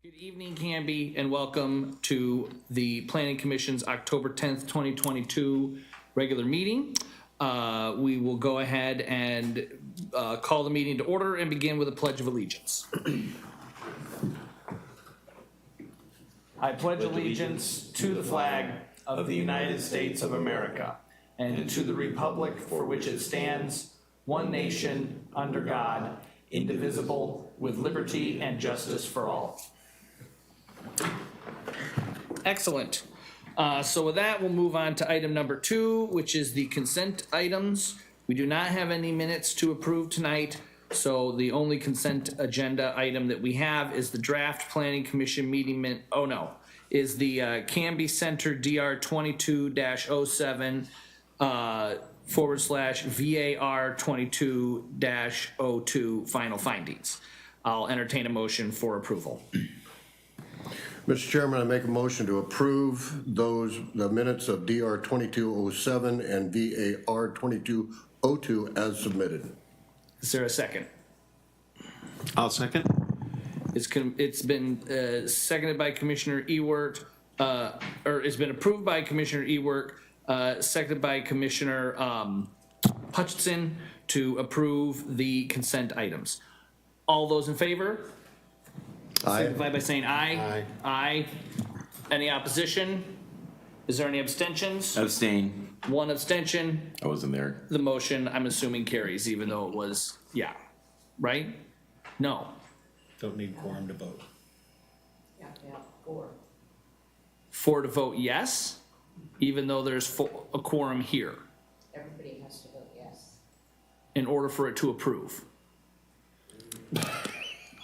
Good evening, Canby, and welcome to the Planning Commission's October 10th, 2022 regular meeting. We will go ahead and call the meeting to order and begin with a Pledge of Allegiance. I pledge allegiance to the flag of the United States of America and to the republic for which it stands, one nation, under God, indivisible, with liberty and justice for all. Excellent. So with that, we'll move on to item number 2, which is the consent items. We do not have any minutes to approve tonight, so the only consent agenda item that we have is the draft Planning Commission meeting is the Canby Center DR 22-07 /VAR 22-02 final findings. I'll entertain a motion for approval. Mr. Chairman, I make a motion to approve the minutes of DR 2207 and VAR 2202 as submitted. Is there a second? I'll second. It's been seconded by Commissioner Ewert, or it's been approved by Commissioner Ewert, seconded by Commissioner Hutchinson to approve the consent items. All those in favor? Aye. Signify by saying aye. Aye. Aye. Any opposition? Is there any abstentions? Abstain. One abstention. I wasn't there. The motion, I'm assuming, carries, even though it was, yeah. Right? No. Don't need quorum to vote. Yeah, 4. 4 to vote yes, even though there's a quorum here, Everybody has to vote yes. in order for it to approve.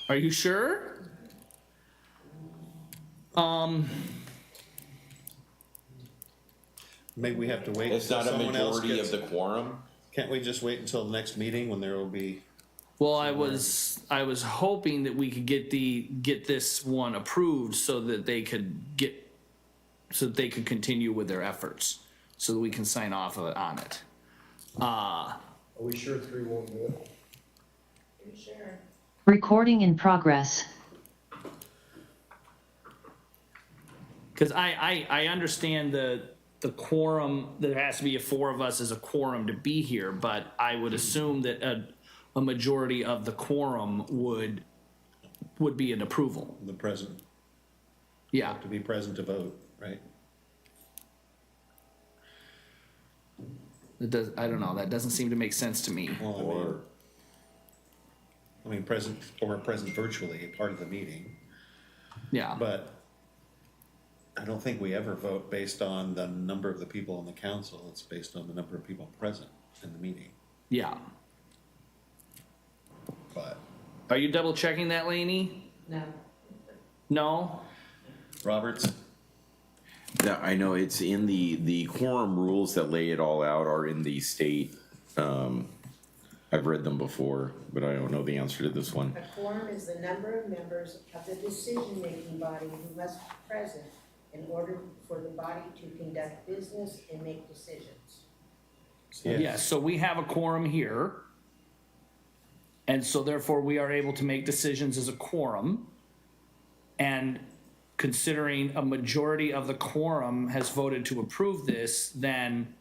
Are you sure? Maybe we have to wait. It's not a until someone else majority gets- of the quorum. Can't we just wait until the next meeting when there will be? Well, I was hoping that we could get this one approved so that they could continue with their efforts, so that we can sign off on it. Are we sure 3 won't do it? Pretty sure. Recording in progress. Because I understand the quorum, there has to be 4 of us as a quorum to be here, but I would assume that a majority of the quorum would be an approval. The present, Yeah. to be present to vote, right? It does, I don't know, that doesn't seem to make sense to me. Well, I mean present or present virtually, part of the meeting, Yeah. but I don't think we ever vote based on the number of the people on the council. It's based on the number of people present in the meeting, Yeah. but Are you double checking that, Lainey? No. No? Roberts, Yeah, I know it's in the quorum rules that lay it all out are in the state. I've read them before, but I don't know the answer to this one. A quorum is the number of members of the decision-making body who must be present in order for the body to conduct business and make decisions. Yeah, so we have a quorum here. And so therefore we are able to make decisions as a quorum. And considering a majority of the quorum has voted to approve this, then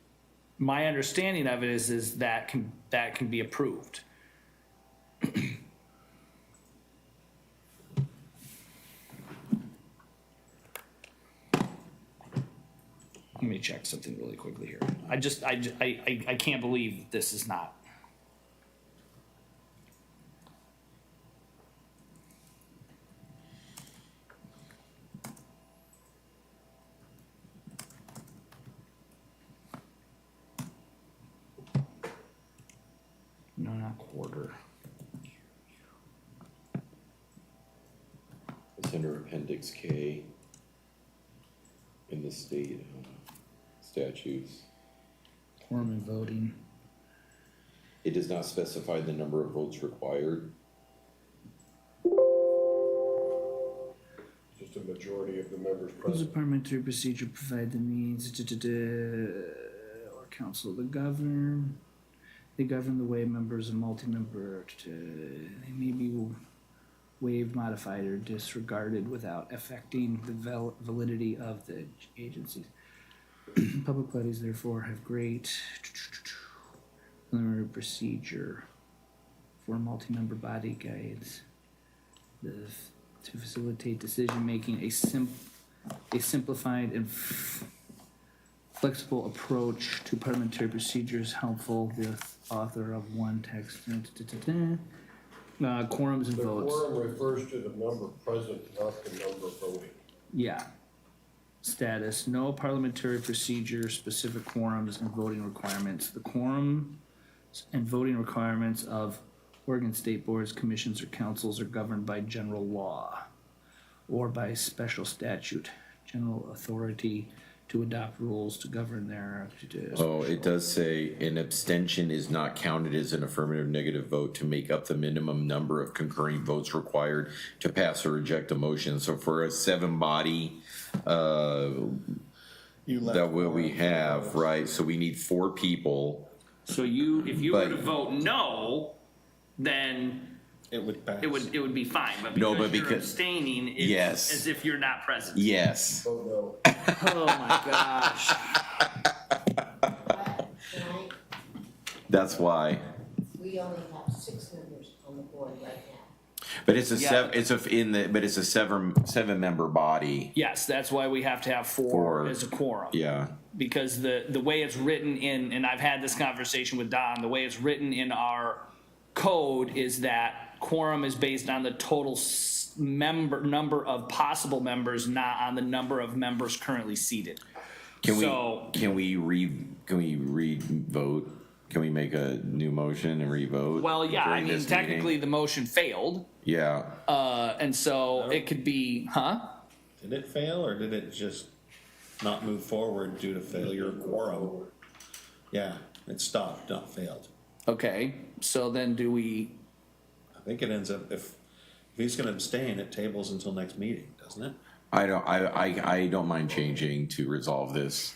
my understanding of it is that can be approved. Let me check something really quickly here. I can't believe this is not. No, not quarter. It's under Appendix K in the state statutes. Quorum and voting. It does not specify the number of votes required. Just a majority of the members Rules present. of parliamentary procedure provide the means or council of the govern. They govern the way members of multi-member they may be waived, modified, or disregarded without affecting the validity of the agencies. Public bodies therefore have great preliminary procedure for multi-member body guides to facilitate decision-making. A simplified and flexible approach to parliamentary procedure is helpful. The author of one text. Quorums and The votes. quorum refers to the number present, not the number voting. Yeah. Status. No parliamentary procedure, specific quorums and voting requirements. The quorum and voting requirements of Oregon state boards, commissions, or councils are governed by general law or by special statute. General authority to adopt rules to govern their. Oh, it does say an abstention is not counted as an affirmative negative vote to make up the minimum number of concurring votes required to pass or reject a motion. So for a 7-body, that what we have, right? So we need 4 people. So if you were to But- vote no, then It would pass. it would be fine. But because No, but you're because- abstaining, it's Yes. as if you're not present. Yes. Vote no. Oh my gosh. But tonight, That's why. we only have 6 members on the board right now. But it's a Yeah. but it's a 7-member body. Yes, that's why we have to have 4 as a quorum. Yeah. Because the way it's written in, and I've had this conversation with Don, the way it's written in our code is that quorum is based on the total number of possible members, not on the number of members currently seated. Can So- we re-vote? Can we make a new motion and re-vote? Well, yeah, I during mean, this technically meeting? the motion failed, Yeah. and so it could be, Did it fail, or did it just not move forward due to failure of quorum? Yeah, it stopped, not failed. Okay, so then do we, I think it ends up, if he's gonna abstain, it tables until next meeting, doesn't it? I don't mind changing to resolve this.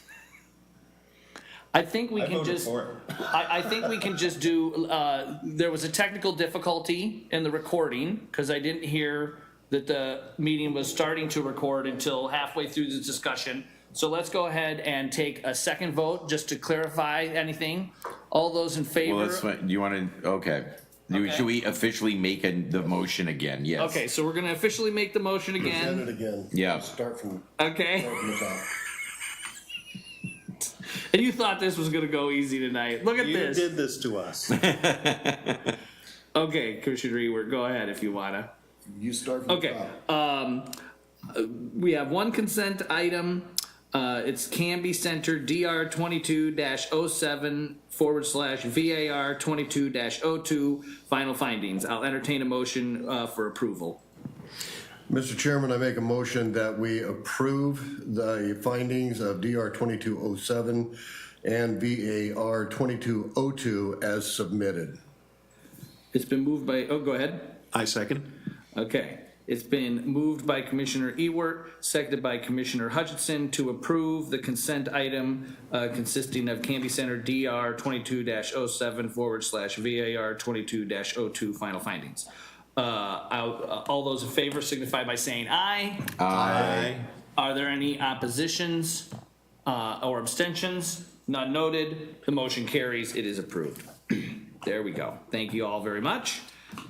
I think we I can voted just, for it. I think we can just do, there was a technical difficulty in the recording, because I didn't hear that the meeting was starting to record until halfway through the discussion. So let's go ahead and take a second vote, just to clarify anything. All those in favor? Well, that's fine. Do you want to? Okay. Okay. Should we officially make the motion again? Yes. Okay, so we're gonna officially make the motion Present it again. again. Yeah. Start from Okay, the top. and you thought this was gonna go easy tonight. Look at You this. did this to us. Okay, Commissioner Ewert, go ahead if you wanna. You start from the Okay, top. we have one consent item. It's Canby Center DR 22-07/VAR 22-02 final findings. I'll entertain a motion for approval. Mr. Chairman, I make a motion that we approve the findings of DR 2207 and VAR 2202 as submitted. It's been moved by, oh, go ahead. I second. Okay. It's been moved by Commissioner Ewert, seconded by Commissioner Hutchinson to approve the consent item consisting of Canby Center DR 22-07/VAR 22-02 final findings. All those in favor signify by saying aye. Aye. Are there any oppositions or abstentions? None noted. The motion carries. It is approved. There we go. Thank you all very much.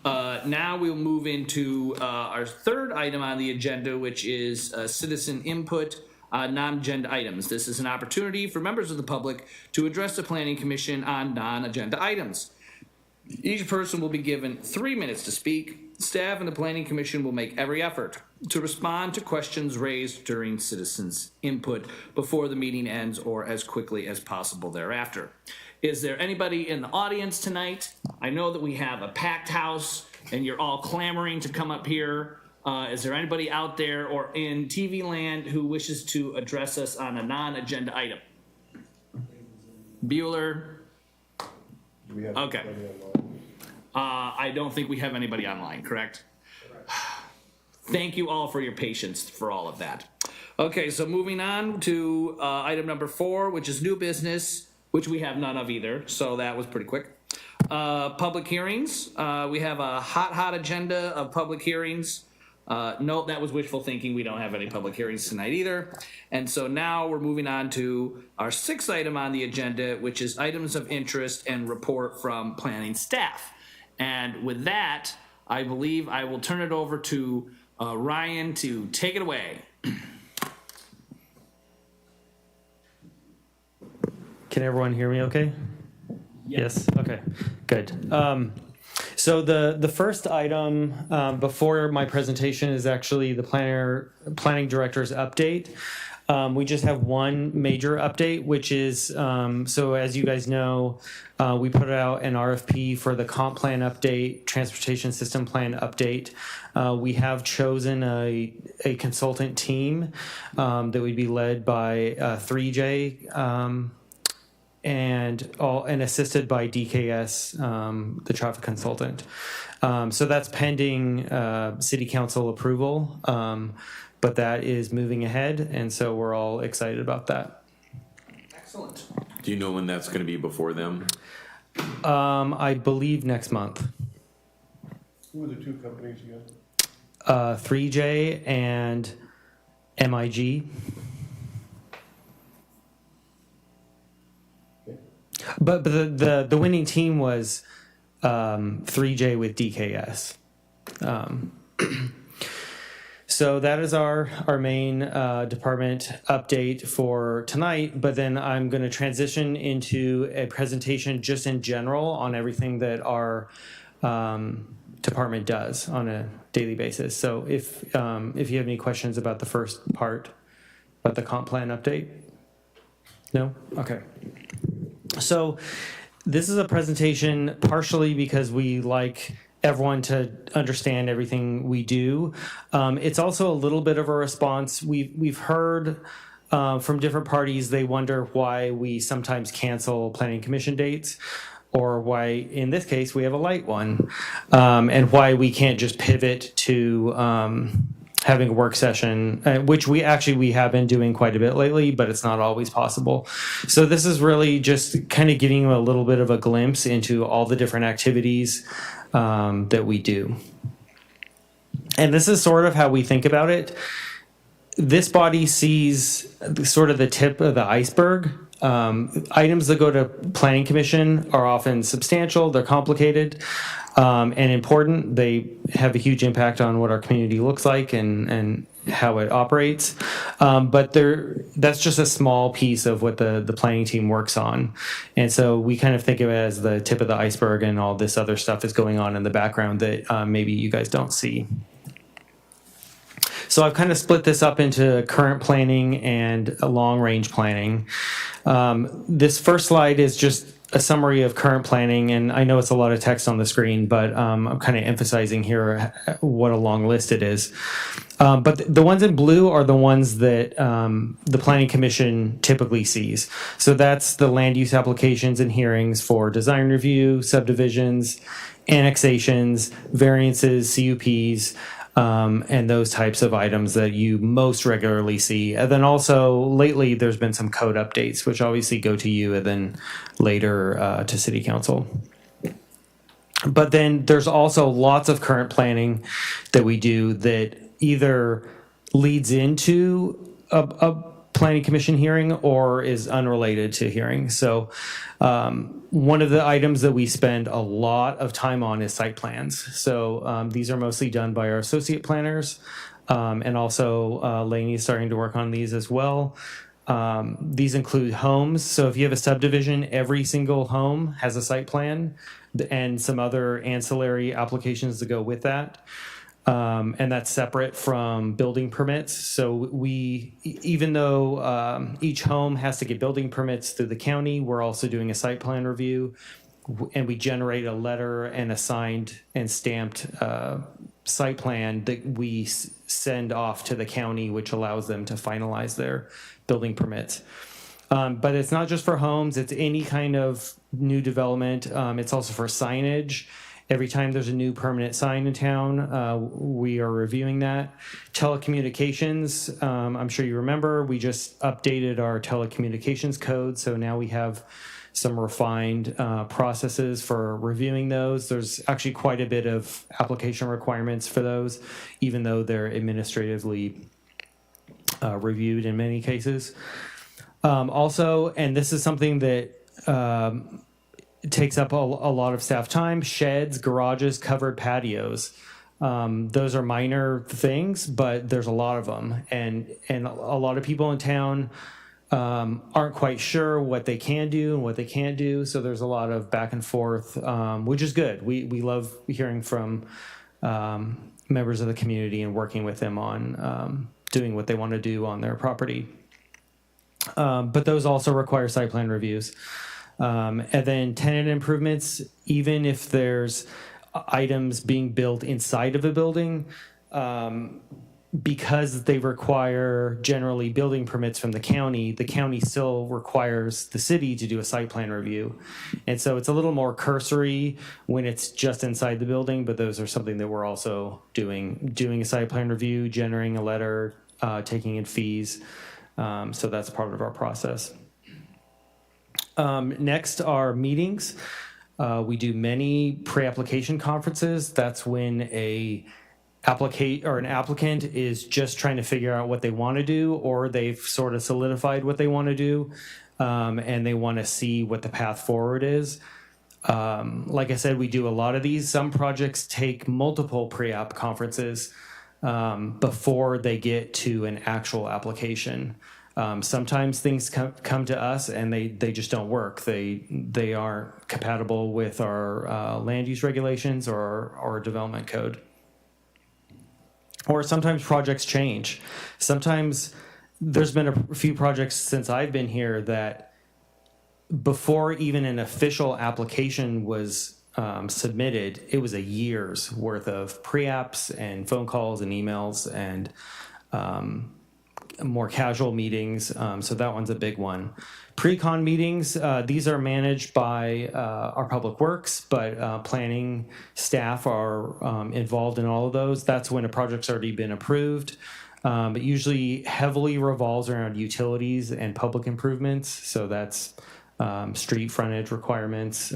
Now we'll move into our third item on the agenda, which is citizen input on non-agenda items. This is an opportunity for members of the public to address the Planning Commission on non-agenda items. Each person will be given 3 minutes to speak. Staff and the Planning Commission will make every effort to respond to questions raised during citizens' input before the meeting ends or as quickly as possible thereafter. Is there anybody in the audience tonight? I know that we have a packed house and you're all clamoring to come up here. Is there anybody out there or in TV land who wishes to address us on a non-agenda item? Bueller? Okay. I don't think we have anybody online, correct? Thank you all for your patience for all of that. Okay, so moving on to item number 4, which is new business, which we have none of either, so that was pretty quick. Public hearings. We have a hot agenda of public hearings. No, that was wishful thinking. We don't have any public hearings tonight either. And so now we're moving on to our 6th item on the agenda, which is items of interest and report from planning staff. And with that, I believe I will turn it over to Ryan to take it away. Can everyone hear me okay? Yes. Okay, good. So the first item before my presentation is actually the planning director's update. We just have one major update, which is, so as you guys know, we put out an RFP for the comp plan update, transportation system plan update. We have chosen a consultant team that would be led by 3J and assisted by DKS, the traffic consultant. So that's pending city council approval. But that is moving ahead, and so we're all excited about that. Excellent. Do you know when that's going to be before them? I believe next month. Who are the two companies again? 3J and MIG. But the winning team was 3J with DKS. So that is our main department update for tonight, but then I'm going to transition into a presentation just in general on everything that our department does on a daily basis. So if you have any questions about the first part, about the comp plan update? No? Okay. So this is a presentation partially because we like everyone to understand everything we do. It's also a little bit of a response. We've heard from different parties, they wonder why we sometimes cancel planning commission dates, or why, in this case, we have a light one, and why we can't just pivot to having a work session, which we have been doing quite a bit lately, but it's not always possible. So this is really just kind of giving you a little bit of a glimpse into all the different activities that we do. And this is sort of how we think about it. This body sees sort of the tip of the iceberg. Items that go to planning commission are often substantial, they're complicated, and important. They have a huge impact on what our community looks like and how it operates. But that's just a small piece of what the planning team works on. And so we kind of think of it as the tip of the iceberg, and all this other stuff is going on in the background that maybe you guys don't see. So I've kind of split this up into current planning and long-range planning. This first slide is just a summary of current planning, and I know it's a lot of text on the screen, but I'm kind of emphasizing here what a long list it is. But the ones in blue are the ones that the Planning Commission typically sees. So that's the land use applications and hearings for design review, subdivisions, annexations, variances, CUPs, and those types of items that you most regularly see. And then also lately, there's been some code updates, which obviously go to you and then later to City Council. But then there's also lots of current planning that we do that either leads into a planning commission hearing or is unrelated to hearing. So one of the items that we spend a lot of time on is site plans. So these are mostly done by our associate planners, and also Lainey is starting to work on these as well. These include homes. So if you have a subdivision, every single home has a site plan and some other ancillary applications to go with that. And that's separate from building permits. So even though each home has to get building permits through the county, we're also doing a site plan review, and we generate a letter and a signed and stamped site plan that we send off to the county, which allows them to finalize their building permits. But it's not just for homes, it's any kind of new development. It's also for signage. Every time there's a new permanent sign in town, we are reviewing that. Telecommunications, I'm sure you remember, we just updated our telecommunications code, so now we have some refined processes for reviewing those. There's actually quite a bit of application requirements for those, even though they're administratively reviewed in many cases. Also, and this is something that takes up a lot of staff time, sheds, garages, covered patios. Those are minor things, but there's a lot of them. And a lot of people in town aren't quite sure what they can do and what they can't do. So there's a lot of back and forth, which is good. We love hearing from members of the community and working with them on doing what they want to do on their property. But those also require site plan reviews. And then tenant improvements, even if there's items being built inside of a building, because they require generally building permits from the county still requires the city to do a site plan review. And so it's a little more cursory when it's just inside the building, but those are something that we're also doing a site plan review, generating a letter, taking in fees. So that's part of our process. Next are meetings. We do many pre-application conferences. That's when an applicant is just trying to figure out what they want to do, or they've sort of solidified what they want to do, and they want to see what the path forward is. Like I said, we do a lot of these. Some projects take multiple pre-app conferences before they get to an actual application. Sometimes things come to us and they just don't work. They aren't compatible with our land use regulations or our development code. Or sometimes projects change. Sometimes there's been a few projects since I've been here that before even an official application was submitted, it was a year's worth of pre-apps and phone calls and emails and more casual meetings, so that one's a big one. Pre-con meetings, these are managed by our public works, but planning staff are involved in all of those. That's when a project's already been approved. It usually heavily revolves around utilities and public improvements, so that's street frontage requirements,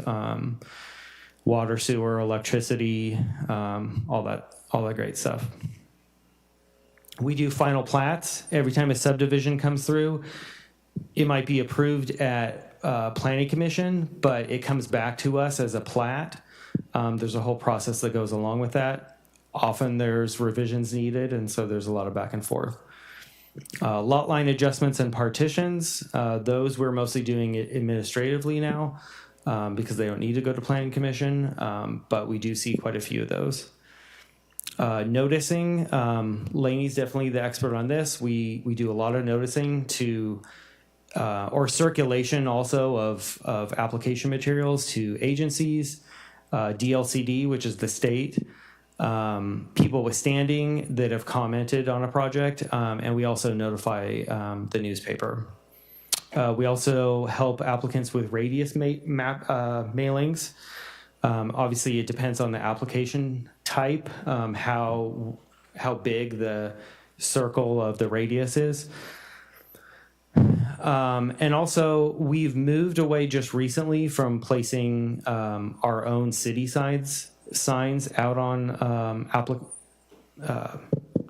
water, sewer, electricity, all that great stuff. We do final plats. Every time a subdivision comes through, it might be approved at Planning Commission, but it comes back to us as a plat. There's a whole process that goes along with that. Often there's revisions needed, and so there's a lot of back and forth. Lot line adjustments and partitions, those we're mostly doing it administratively now because they don't need to go to Planning Commission, but we do see quite a few of those. Noticing, Lainey's definitely the expert on this. We do a lot of noticing or circulation also of application materials to agencies, DLCD, which is the state, people with standing that have commented on a project, and we also notify the newspaper. We also help applicants with radius mailings. Obviously, it depends on the application type, how big the circle of the radius is. And also, we've moved away just recently from placing our own city signs out on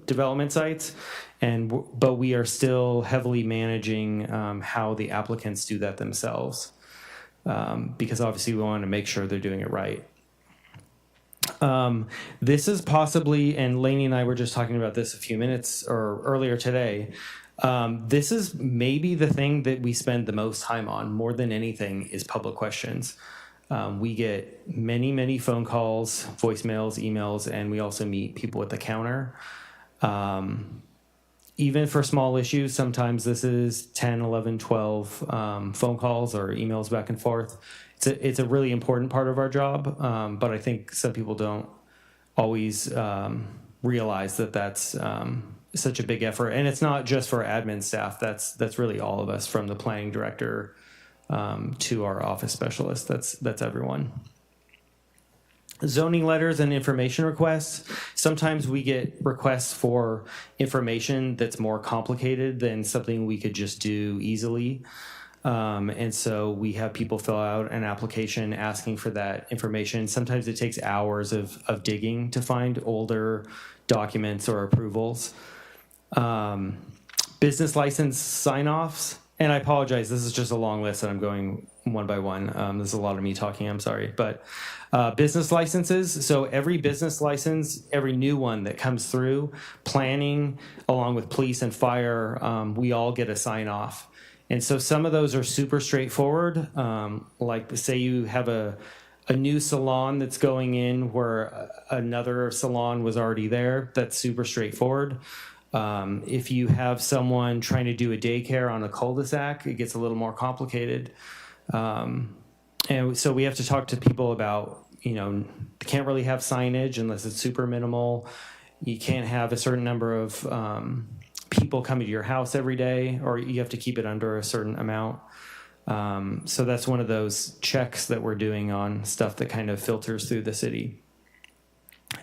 development sites, but we are still heavily managing how the applicants do that themselves, because obviously we want to make sure they're doing it right. This is possibly, and Lainey and I were just talking about this a few minutes or earlier today. This is maybe the thing that we spend the most time on, more than anything, is public questions. We get many phone calls, voicemails, emails, and we also meet people at the counter. Even for small issues, sometimes this is 10, 11, 12 phone calls or emails back and forth. It's a really important part of our job, but I think some people don't always realize that that's such a big effort. And it's not just for admin staff. That's really all of us, from the planning director to our office specialist. That's everyone. Zoning letters and information requests. Sometimes we get requests for information that's more complicated than something we could just do easily. And so we have people fill out an application asking for that information. Sometimes it takes hours of digging to find older documents or approvals. Business license sign-offs. And I apologize, this is just a long list and I'm going one by one. There's a lot of me talking, I'm sorry. But business licenses, so every business license, every new one that comes through, planning, along with police and fire, we all get a sign-off. And so some of those are super straightforward. Like say you have a new salon that's going in where another salon was already there, that's super straightforward. If you have someone trying to do a daycare on a cul-de-sac, it gets a little more complicated. And so we have to talk to people about, you can't really have signage unless it's super minimal. You can't have a certain number of people coming to your house every day, or you have to keep it under a certain amount. So that's one of those checks that we're doing on stuff that kind of filters through the city.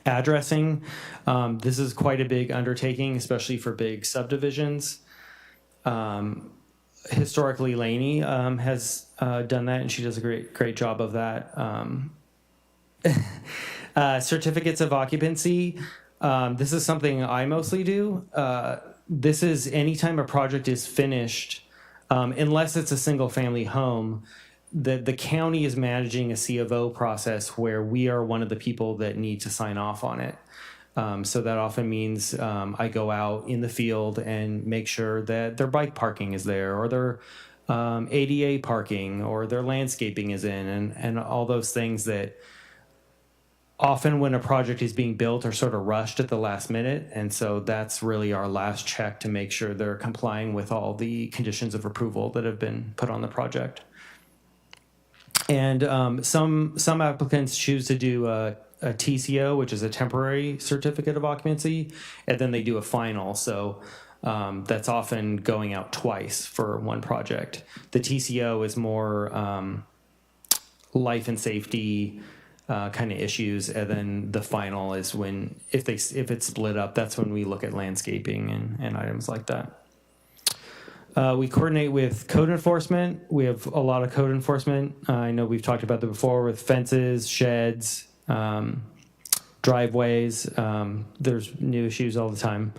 Addressing, this is quite a big undertaking, especially for big subdivisions. Historically, Lainey has done that, and she does a great job of that. Certificates of occupancy. This is something I mostly do. This is anytime a project is finished, unless it's a single family home, the county is managing a C of O process where we are one of the people that need to sign off on it. So that often means I go out in the field and make sure that their bike parking is there, or their ADA parking, or their landscaping is in, and all those things that often when a project is being built are sort of rushed at the last minute. And so that's really our last check to make sure they're complying with all the conditions of approval that have been put on the project. And some applicants choose to do a TCO, which is a temporary certificate of occupancy, and then they do a final. So that's often going out twice for one project. The TCO is more life and safety kind of issues, and then the final is when if it's split up, that's when we look at landscaping and items like that. We coordinate with code enforcement. We have a lot of code enforcement. I know we've talked about that before with fences, sheds, driveways. There's new issues all the time.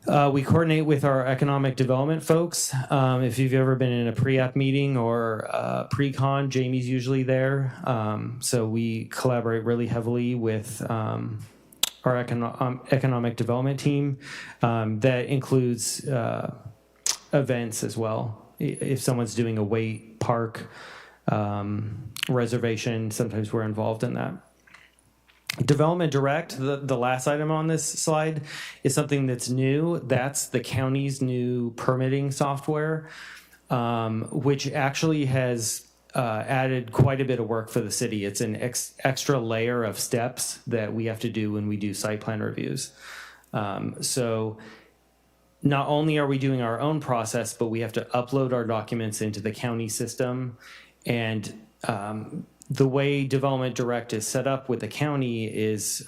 We coordinate with our economic development folks. If you've ever been in a pre-app meeting or pre-con, Jamie's usually there. So we collaborate really heavily with our economic development team. That includes events as well. If someone's doing a wait park reservation, sometimes we're involved in that. Development Direct, the last item on this slide, is something that's new. That's the county's new permitting software, which actually has added quite a bit of work for the city. It's an extra layer of steps that we have to do when we do site plan reviews. So not only are we doing our own process, but we have to upload our documents into the county system. And the way Development Direct is set up with the county is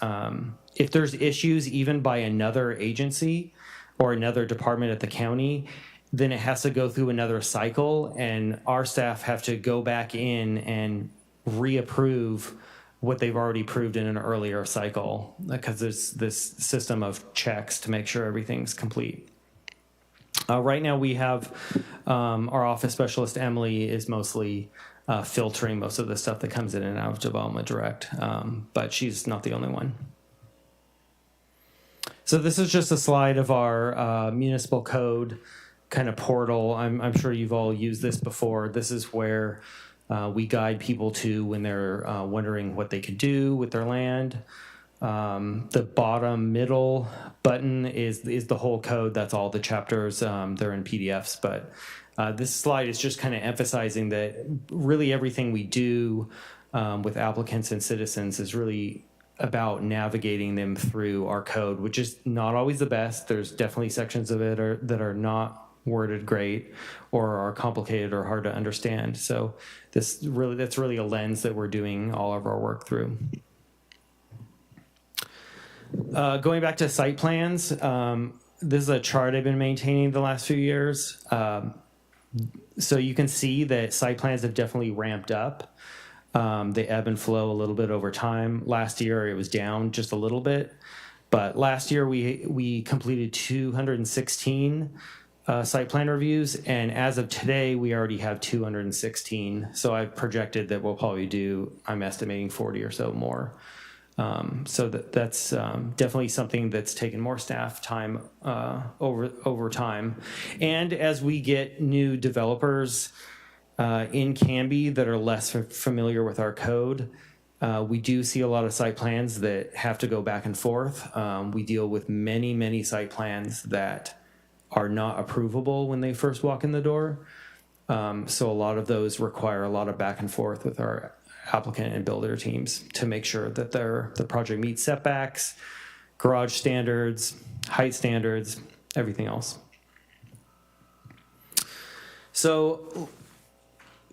if there's issues even by another agency or another department at the county, then it has to go through another cycle, and our staff have to go back in and reapprove what they've already approved in an earlier cycle, because there's this system of checks to make sure everything's complete. Right now we have our office specialist, Emily, is mostly filtering most of the stuff that comes in and out of Development Direct, but she's not the only one. So this is just a slide of our municipal code kind of portal. I'm sure you've all used this before. This is where we guide people to when they're wondering what they could do with their land. The bottom middle button is the whole code. That's all the chapters. They're in PDFs, but this slide is just kind of emphasizing that really everything we do with applicants and citizens is really about navigating them through our code, which is not always the best. There's definitely sections of it that are not worded great or are complicated or hard to understand. So that's really a lens that we're doing all of our work through. Going back to site plans, this is a chart I've been maintaining the last few years. So you can see that site plans have definitely ramped up. They ebb and flow a little bit over time. Last year it was down just a little bit, but last year we completed 216 site plan reviews, and as of today we already have 216. So I've projected that we'll probably do, I'm estimating 40 or so more. So that's definitely something that's taken more staff time over time. And as we get new developers in Canby that are less familiar with our code, we do see a lot of site plans that have to go back and forth. We deal with many site plans that are not approvable when they first walk in the door. So a lot of those require a lot of back and forth with our applicant and builder teams to make sure that the project meets setbacks, garage standards, height standards, everything else. So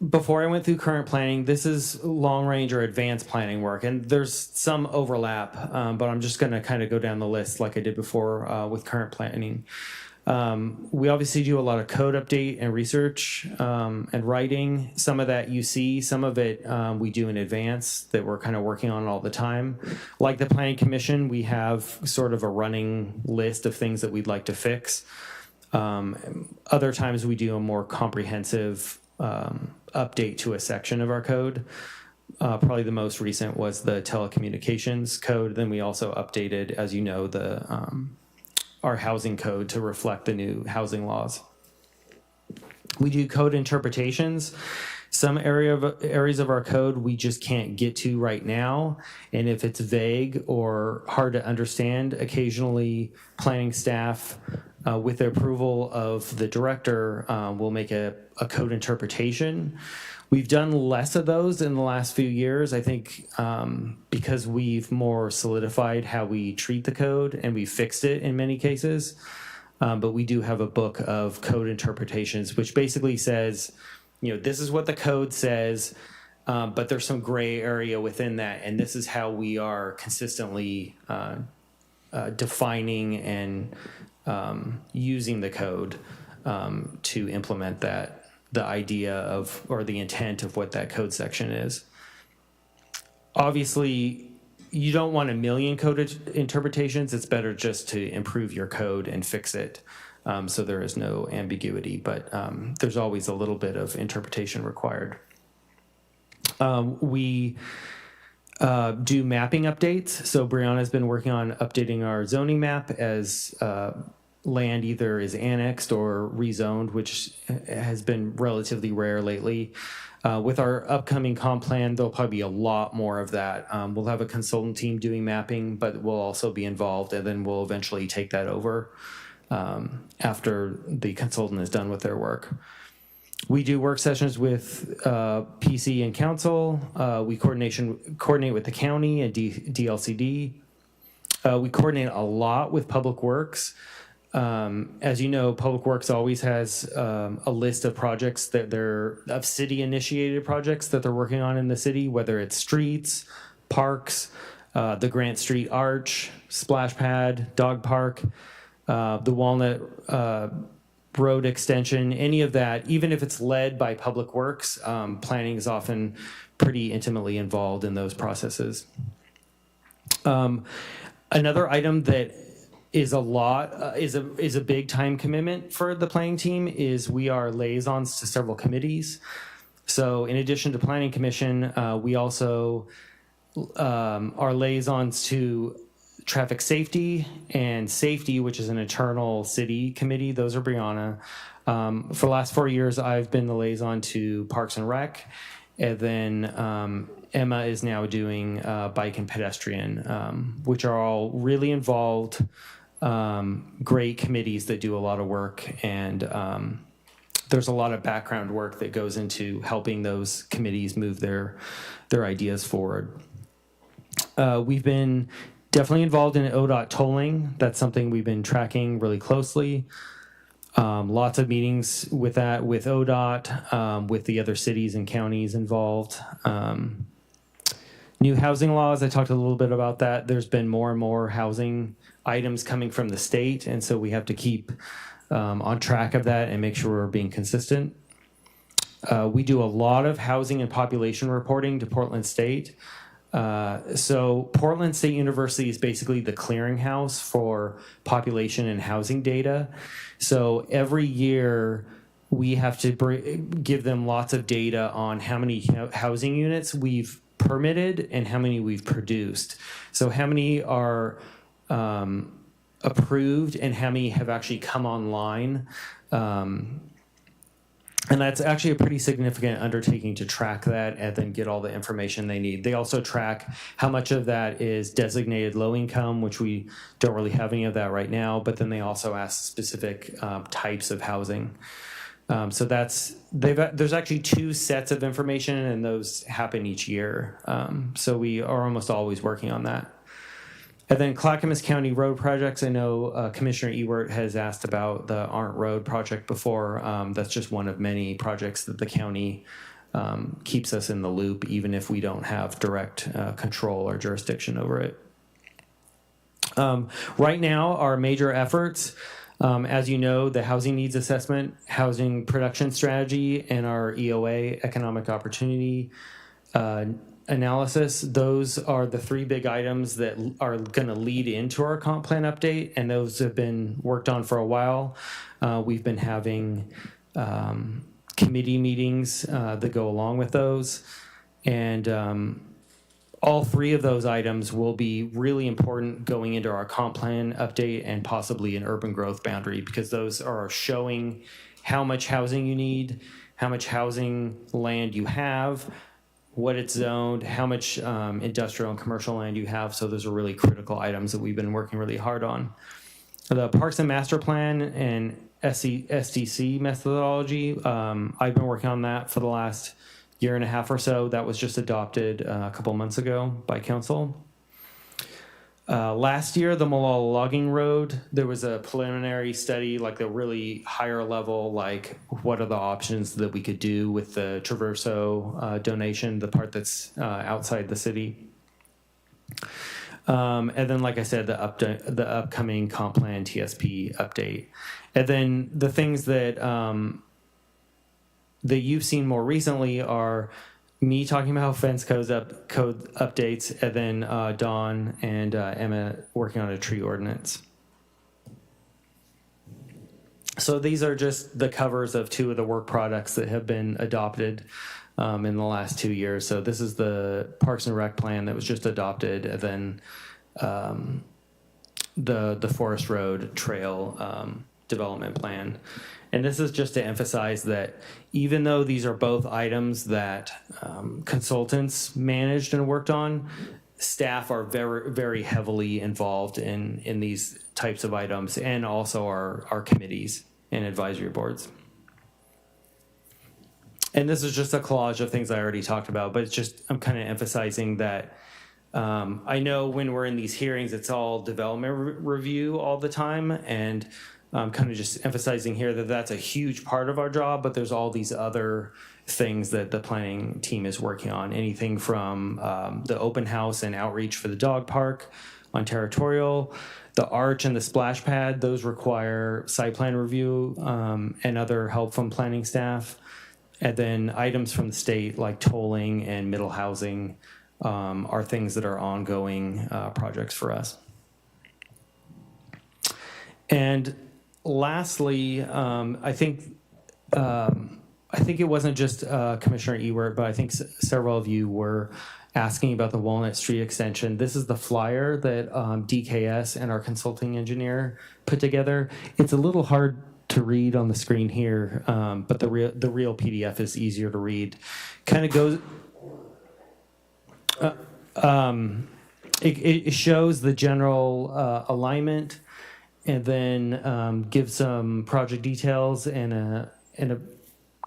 before I went through current planning, this is long range or advanced planning work, and there's some overlap, but I'm just going to kind of go down the list like I did before with current planning. We obviously do a lot of code update and research and writing. Some of that you see, some of it we do in advance that we're kind of working on all the time. Like the Planning Commission, we have sort of a running list of things that we'd like to fix. Other times we do a more comprehensive update to a section of our code. Probably the most recent was the telecommunications code. Then we also updated, as you know, our housing code to reflect the new housing laws. We do code interpretations. Some areas of our code we just can't get to right now, and if it's vague or hard to understand, occasionally planning staff, with the approval of the director, will make a code interpretation. We've done less of those in the last few years, I think, because we've more solidified how we treat the code and we fixed it in many cases. But we do have a book of code interpretations, which basically says, this is what the code says, but there's some gray area within that, and this is how we are consistently defining and using the code to implement the idea of, or the intent of what that code section is. Obviously, you don't want a million code interpretations. It's better just to improve your code and fix it so there is no ambiguity, but there's always a little bit of interpretation required. We do mapping updates. So Brianna's been working on updating our zoning map as land either is annexed or rezoned, which has been relatively rare lately. With our upcoming comp plan, there'll probably be a lot more of that. We'll have a consultant team doing mapping, but we'll also be involved, and then we'll eventually take that over after the consultant is done with their work. We do work sessions with PC and council. We coordinate with the county and DLCD. We coordinate a lot with Public Works. As you know, Public Works always has a list of projects of city-initiated projects that they're working on in the city, whether it's streets, parks, the Grant Street Arch, Splash Pad, Dog Park, the Walnut Road extension, any of that. Even if it's led by Public Works, planning is often pretty intimately involved in those processes. Another item that is a big time commitment for the planning team is we are liaisons to several committees. So in addition to Planning Commission, we also are liaisons to Traffic Safety and Safety, which is an internal city committee. Those are Brianna. For the last 4 years, I've been the liaison to Parks and Rec. And then Emma is now doing Bike and Pedestrian, which are all really involved, great committees that do a lot of work. And there's a lot of background work that goes into helping those committees move their ideas forward. We've been definitely involved in ODOT tolling. That's something we've been tracking really closely. Lots of meetings with that, with ODOT, with the other cities and counties involved. New housing laws, I talked a little bit about that. There's been more and more housing items coming from the state, and so we have to keep on track of that and make sure we're being consistent. We do a lot of housing and population reporting to Portland State. So Portland State University is basically the clearinghouse for population and housing data. So every year we have to give them lots of data on how many housing units we've permitted and how many we've produced. So how many are approved and how many have actually come online. And that's actually a pretty significant undertaking to track that and then get all the information they need. They also track how much of that is designated low income, which we don't really have any of that right now, but then they also ask specific types of housing. So there's actually 2 sets of information, and those happen each year. So we are almost always working on that. And then Clackamas County road projects. I know Commissioner Ewert has asked about the Arndt Road project before. That's just one of many projects that the county keeps us in the loop, even if we don't have direct control or jurisdiction over it. Right now, our major efforts, as you know, the housing needs assessment, housing production strategy, and our EOA, economic opportunity analysis, those are the 3 big items that are going to lead into our comp plan update, and those have been worked on for a while. We've been having committee meetings that go along with those, and all 3 of those items will be really important going into our comp plan update and possibly an urban growth boundary, because those are showing how much housing you need, how much housing land you have, what it's zoned, how much industrial and commercial land you have. So those are really critical items that we've been working really hard on. The Parks and Master Plan and SDC methodology, I've been working on that for the last 1.5 years or so. That was just adopted a couple months ago by council. Last year, the Malala Logging Road, there was a preliminary study, like the really higher level, like what are the options that we could do with the Traverso donation, the part that's outside the city. And then, like I said, the upcoming comp plan TSP update. And then the things that that you've seen more recently are me talking about fence code updates, and then Dawn and Emma working on a tree ordinance. So these are just the covers of 2 of the work products that have been adopted in the last 2 years. So this is the Parks and Rec plan that was just adopted, and then the Forest Road Trail development plan. And this is just to emphasize that even though these are both items that consultants managed and worked on, staff are very, very heavily involved in these types of items, and also our committees and advisory boards. and this is just a collage of things I already talked about, but it's just, I'm kind of emphasizing that I know when we're in these hearings, it's all development review all the time, and I'm kind of just emphasizing here that that's a huge part of our job, but there's all these other things that the planning team is working on. Anything from the open house and outreach for the dog park on territorial, the arch and the splash pad, those require site plan review and other help from planning staff. And then items from the state like tolling and middle housing are things that are ongoing projects for us. And lastly, I think it wasn't just Commissioner Ewert, but I think several of you were asking about the Walnut Street extension. This is the flyer that DKS and our consulting engineer put together. It's a little hard to read on the screen here, but the real PDF is easier to read. Kind of goes. It shows the general alignment, and then gives some project details and a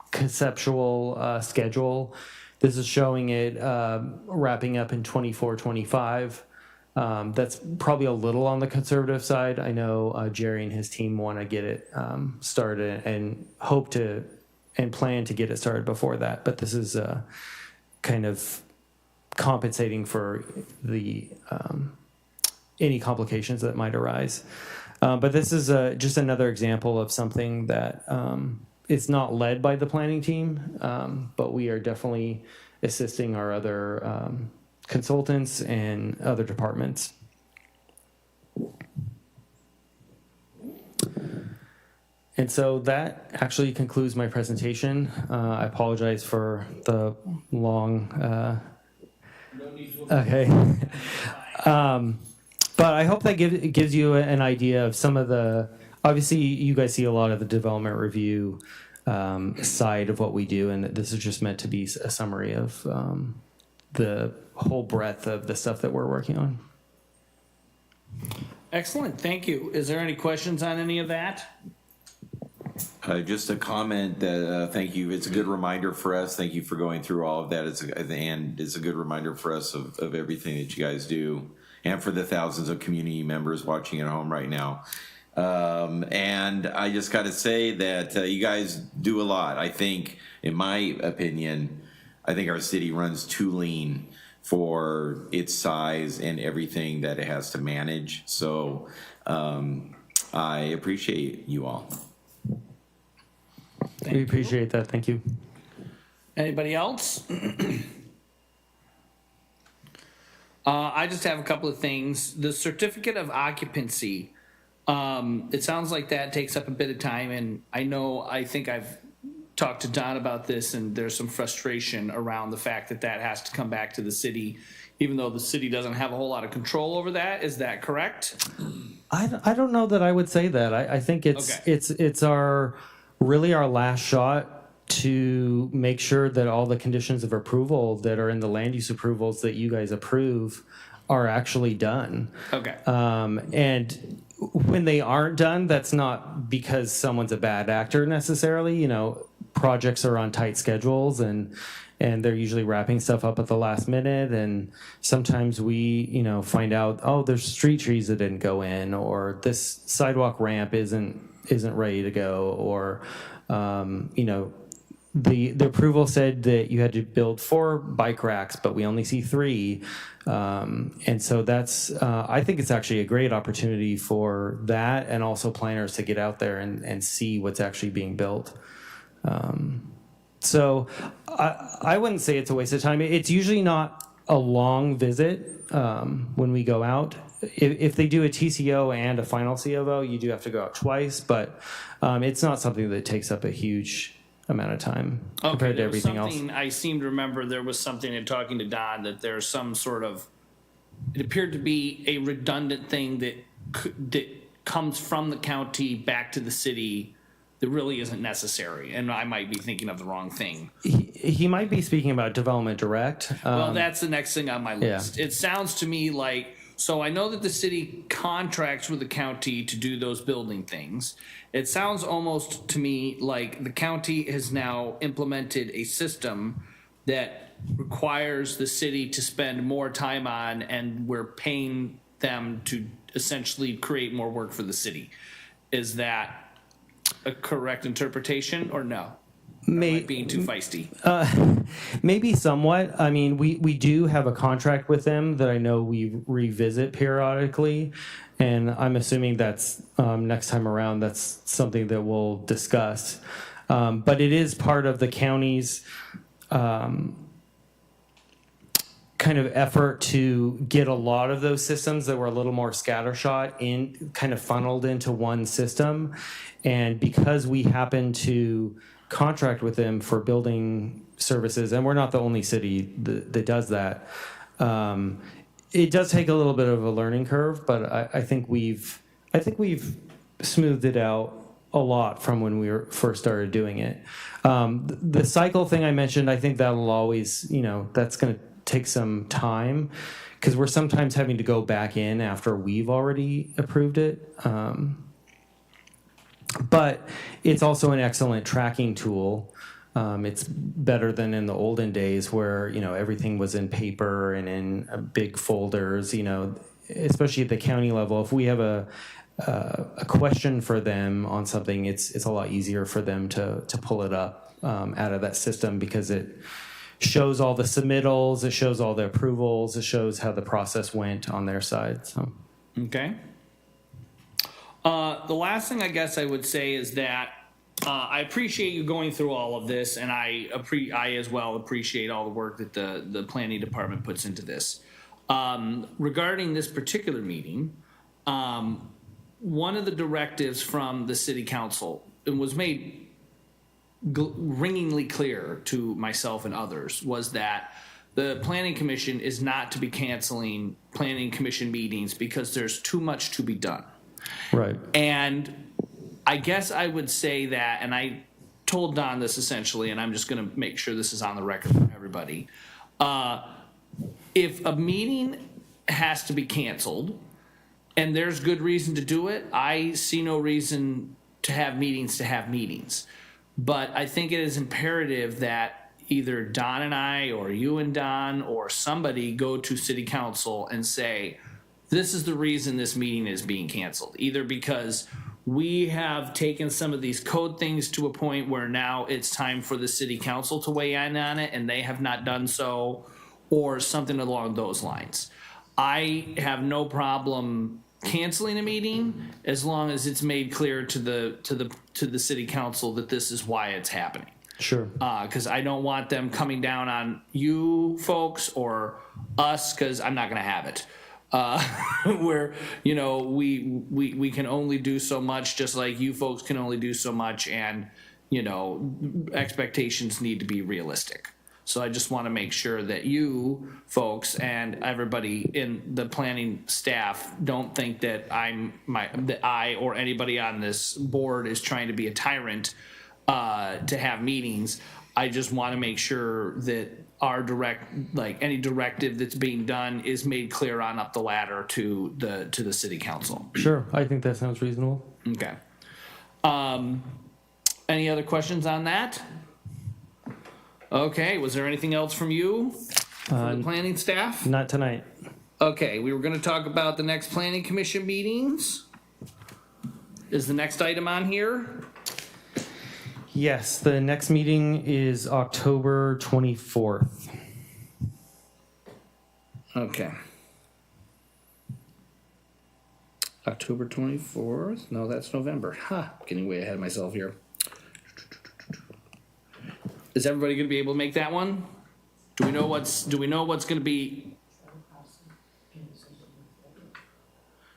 conceptual schedule. This is showing it wrapping up in 24-25. That's probably a little on the conservative side. I know Jerry and his team want to get it started and hope to and plan to get it started before that. But this is kind of compensating for the any complications that might arise. But this is just another example of something that it's not led by the planning team, but we are definitely assisting our other consultants and other departments. And so that actually concludes my presentation. I apologize for the long. Okay. But I hope that gives you an idea of some of the. Obviously, you guys see a lot of the development review side of what we do, and this is just meant to be a summary of the whole breadth of the stuff that we're working on. Excellent, thank you. Is there any questions on any of that? Just a comment that thank you. It's a good reminder for us. Thank you for going through all of that. And it's a good reminder for us of everything that you guys do, and for the thousands of community members watching at home right now. And I just got to say that you guys do a lot. I think, in my opinion, I think our city runs too lean for its size and everything that it has to manage. So I appreciate you all. We appreciate that. Thank you. Anybody else? I just have a couple of things. The certificate of occupancy, it sounds like that takes up a bit of time, and I think I've talked to Don about this, and there's some frustration around the fact that that has to come back to the city, even though the city doesn't have a whole lot of control over that. Is that correct? I don't know that I would say that. I think it's our last shot to make sure that all the conditions of approval that are in the land use approvals that you guys approve are actually done. Okay. And when they aren't done, that's not because someone's a bad actor necessarily. You know, projects are on tight schedules, and they're usually wrapping stuff up at the last minute. And sometimes we, find out, oh, there's street trees that didn't go in, or this sidewalk ramp isn't ready to go, or the approval said that you had to build 4 bike racks, but we only see 3. And so that's, I think it's actually a great opportunity for that, and also planners to get out there and see what's actually being built. So I wouldn't say it's a waste of time. It's usually not a long visit when we go out. If they do a TCO and a final COO, you do have to go out twice, but it's not something that takes up a huge amount of time compared to everything else. I seem to remember there was something in talking to Don that there's some sort of, it appeared to be a redundant thing that comes from the county back to the city that really isn't necessary, and I might be thinking of the wrong thing. He might be speaking about Development Direct. Well, that's the next thing on my list. Yeah. It sounds to me like So I know that the city contracts with the county to do those building things. It sounds almost to me like the county has now implemented a system that requires the city to spend more time on, and we're paying them to essentially create more work for the city. Is that a correct interpretation or no? Am I being too feisty? Maybe somewhat. I mean, we do have a contract with them that I know we revisit periodically, and I'm assuming that's next time around. That's something that we'll discuss. But it is part of the county's kind of effort to get a lot of those systems that were a little more scattershot in, kind of funneled into one system. And because we happen to contract with them for building services, and we're not the only city that does that, it does take a little bit of a learning curve, but I think we've smoothed it out a lot from when we first started doing it. The cycle thing I mentioned, I think that'll always, that's going to take some time, because we're sometimes having to go back in after we've already approved it. But it's also an excellent tracking tool. It's better than in the olden days where, everything was in paper and in big folders, especially at the county level. If we have a question for them on something, it's a lot easier for them to pull it up out of that system, because it shows all the submittals, it shows all the approvals, it shows how the process went on their side. So. Okay. The last thing I guess I would say is that I appreciate you going through all of this, and I as well appreciate all the work that the planning department puts into this. Regarding this particular meeting, one of the directives from the city council, it was made ringingly clear to myself and others, was that the planning commission is not to be canceling planning commission meetings because there's too much to be done. Right. And I guess I would say that, and I told Don this essentially, and I'm just going to make sure this is on the record for everybody. If a meeting has to be canceled and there's good reason to do it, I see no reason to have meetings. But I think it is imperative that either Don and I, or you and Don, or somebody go to city council and say, this is the reason this meeting is being canceled. Either because we have taken some of these code things to a point where now it's time for the city council to weigh in on it and they have not done so, or something along those lines. I have no problem canceling a meeting as long as it's made clear to the city council that this is why it's happening. Sure. Because I don't want them coming down on you folks or us, because I'm not going to have it. Where we can only do so much, just like you folks can only do so much, and expectations need to be realistic. So I just want to make sure that you folks and everybody in the planning staff don't think that I or anybody on this board is trying to be a tyrant to have meetings. I just want to make sure that our any directive that's being done is made clear on up the ladder to the city council. Sure. I think that sounds reasonable. Okay. Any other questions on that? Okay, was there anything else from you, from the planning staff? Not tonight. Okay, we were gonna talk about the next planning commission meetings. Is the next item on here? Yes, the next meeting is October 24th. Okay. October 24th? No, that's November. Getting way ahead of myself here. Is everybody gonna be able to make that one? Do we know what's gonna be?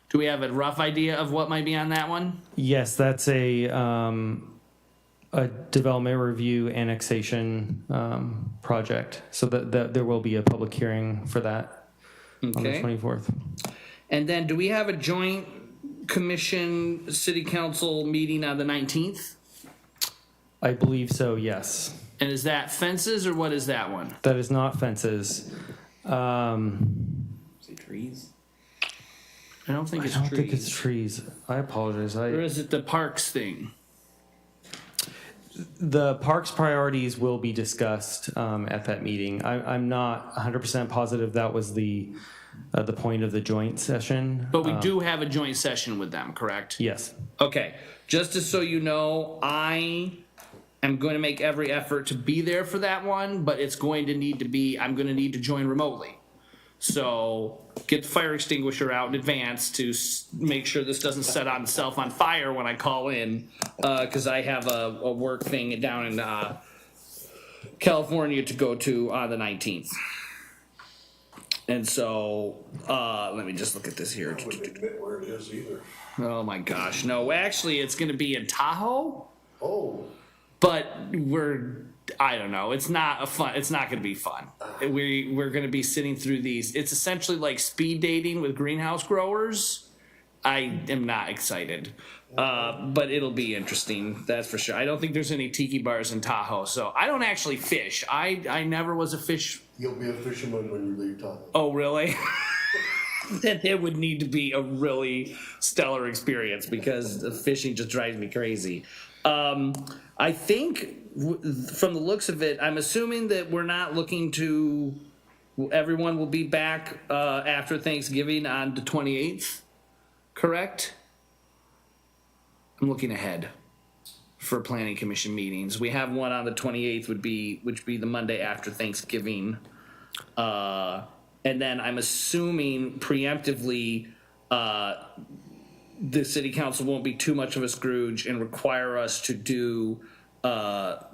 Do we have a rough idea of what might be on that one? Yes, that's a development review annexation project. So that there will be a public hearing for that on the 24th. And then do we have a joint commission city council meeting on the 19th? I believe so, yes. And is that fences or what is that one? That is not fences. Is it trees? I don't think I it's don't trees. think it's trees. I apologize. Or is it the parks thing? The parks priorities will be discussed at that meeting. I'm not 100% positive that was the point of the joint session. But we do have a joint session with them, correct? Yes. Okay, just so you know, I am going to make every effort to be there for that one, but it's going to need to be, I'm going to need to join remotely. So get the fire extinguisher out in advance to make sure this doesn't set on itself on fire when I call in, because I have a work thing down in California to go to on the 19th. And so, let me just look at this here. I wouldn't admit where it is either. Oh my gosh, no, actually it's gonna be in Tahoe, Oh, but I don't know, it's not gonna be fun. We're gonna be sitting through these, it's essentially like speed dating with greenhouse growers. I am not excited, but it'll be interesting, that's for sure. I don't think there's any tiki bars in Tahoe, so I don't actually fish. I never was a fish. you'll be a fisherman when you leave Tahoe. Oh, really? Then it would need to be a really stellar experience because the fishing just drives me crazy. I think from the looks of it, I'm assuming that we're not looking to, everyone will be back after Thanksgiving on the 28th, correct? I'm looking ahead for planning commission meetings. We have one on the 28th which would be the Monday after Thanksgiving. And then I'm assuming preemptively, the city council won't be too much of a Scrooge and require us to do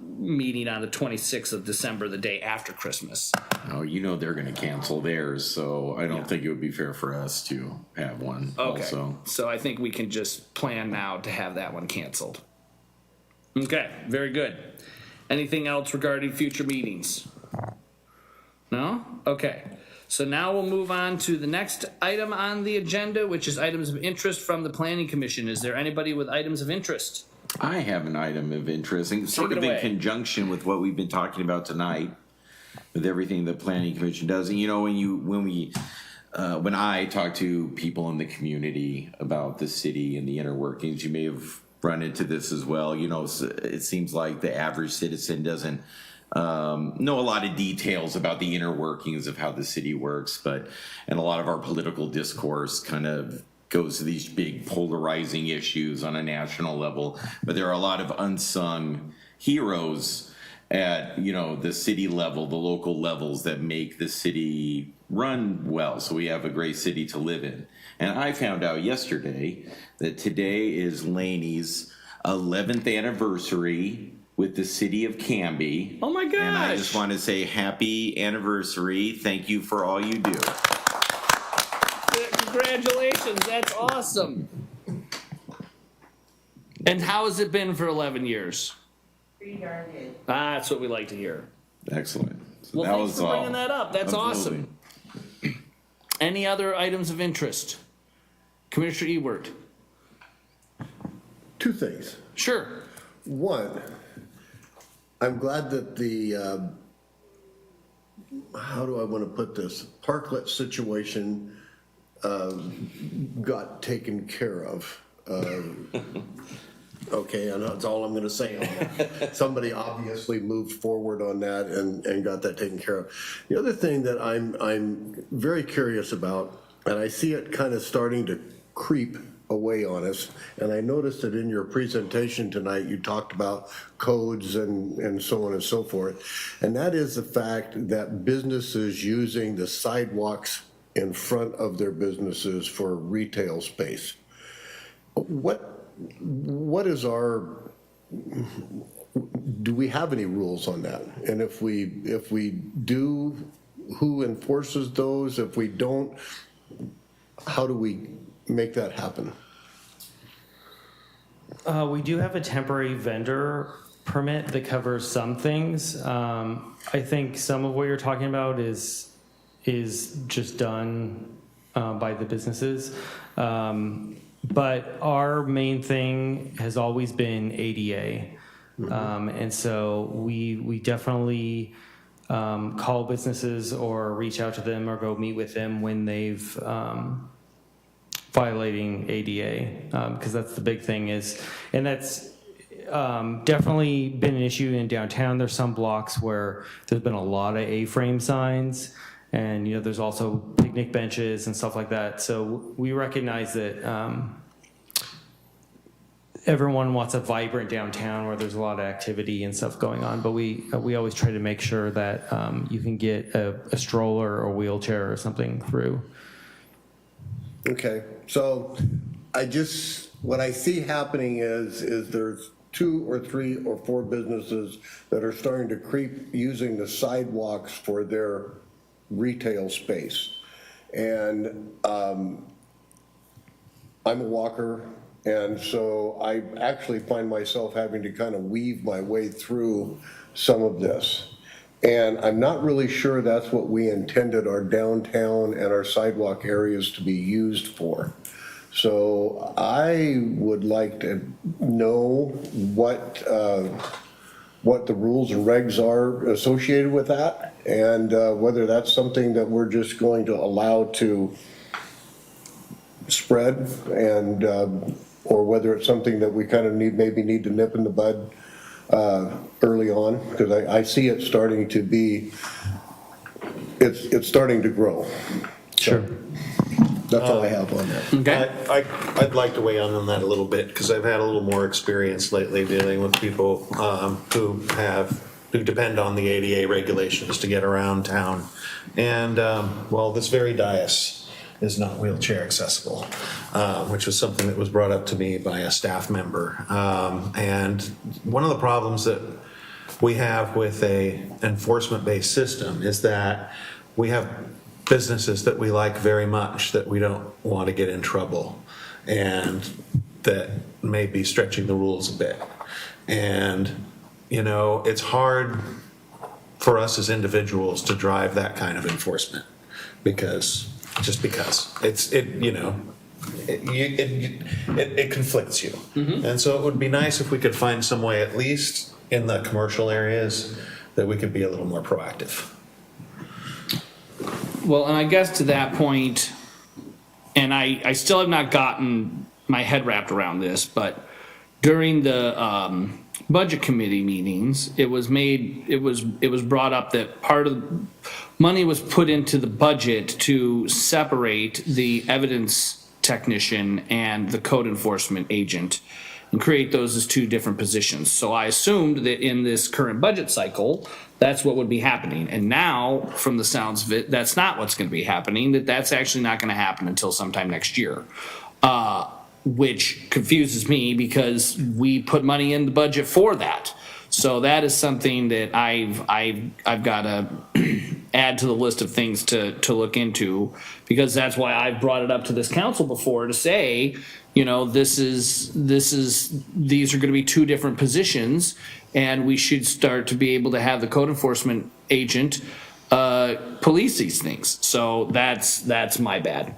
meeting on the 26th of December, the day after Christmas. Oh, you know they're gonna cancel theirs, so I don't think it would be fair for us to have one Okay, also. so I think we can just plan now to have that one canceled. Okay, very good. Anything else regarding future meetings? No? Okay. So now we'll move on to the next item on the agenda, which is items of interest from the Planning Commission. Is there anybody with items of interest? I have an item of interest, and sort Take of it in away. conjunction with what we've been talking about tonight, with everything the Planning Commission does. And you know, when I talk to people in the community about the city and the inner workings, you may have run into this as well. You know, it seems like the average citizen doesn't know a lot of details about the inner workings of how the city works, and a lot of our political discourse kind of goes to these big polarizing issues on a national level, but there are a lot of unsung heroes at, you know, the city level, the local levels that make the city run well, so we have a great city to live in. And I found out yesterday that today is Laney's 11th anniversary with the city of Canby. Oh my gosh. And I just want to say happy anniversary. Thank you for all you do. Congratulations, that's awesome. And how has it been for 11 years? Pretty darn good. That's what we like to hear. Excellent. So Well, that thanks was for all. bringing that up. That's Absolutely. awesome. Any other items of interest? Commissioner Ewert? Two things. Sure. One, I'm glad that the, how do I want to put this, parklet situation got taken care of. Okay, and that's all I'm going to say on that. Somebody obviously moved forward on that and got that taken care of. The other thing that I'm very curious about, and I see it kind of starting to creep away on us, and I noticed that in your presentation tonight you talked about codes and so on and so forth, and that is the fact that businesses using the sidewalks in front of their businesses for retail space. What is our, do we have any rules on that? And if we do, who enforces those? If we don't, how do we make that happen? We do have a temporary vendor permit that covers some things. I think some of what you're talking about is just done by the businesses. But our main thing has always been ADA. And so we definitely call businesses or reach out to them or go meet with them when they've violating ADA, because that's the big thing is, and that's definitely been an issue in downtown. There's some blocks where there's been a lot of A-frame signs, and there's also picnic benches and stuff like that. So we recognize that everyone wants a vibrant downtown where there's a lot of activity and stuff going on, but we always try to make sure that you can get a stroller or wheelchair or something through. Okay, so what I see happening is there's 2 or 3 or 4 businesses that are starting to creep using the sidewalks for their retail space. And I'm a walker, and so I actually find myself having to kind of weave my way through some of this. And I'm not really sure that's what we intended our downtown and our sidewalk areas to be used for. So I would like to know what the rules and regs are associated with that, and whether that's something that we're just going to allow to spread, and or whether it's something that we kind of maybe need to nip in the bud early on, because I see it starting to be, it's starting to grow. Sure. That's all I have on that. Okay. I'd like to weigh in on that a little bit, because I've had a little more experience lately dealing with people who depend on the ADA regulations to get around town. And, well, this very dais is not wheelchair accessible, which was something that was brought up to me by a staff member. And one of the problems that we have with a enforcement-based system is that we have businesses that we like very much that we don't want to get in trouble, and that may be stretching the rules a bit. And, it's hard for us as individuals to drive that kind of enforcement because it conflicts you. And so it would be nice if we could find some way, at least in the commercial areas, that we could be a little more proactive. Well, and I guess to that point, and I still have not gotten my head wrapped around this, but during the budget committee meetings, it was brought up that part of the money was put into the budget to separate the evidence technician and the code enforcement agent and create those as 2 different positions. So I assumed that in this current budget cycle, that's what would be happening. And now, from the sounds of it, that's not what's going to be happening, that's actually not going to happen until sometime next year. Which confuses me because we put money in the budget for that. So that is something that I've got to add to the list of things to look into, because that's why I've brought it up to this council before to say, these are going to be 2 different positions, and we should start to be able to have the code enforcement agent police these things. So that's my bad.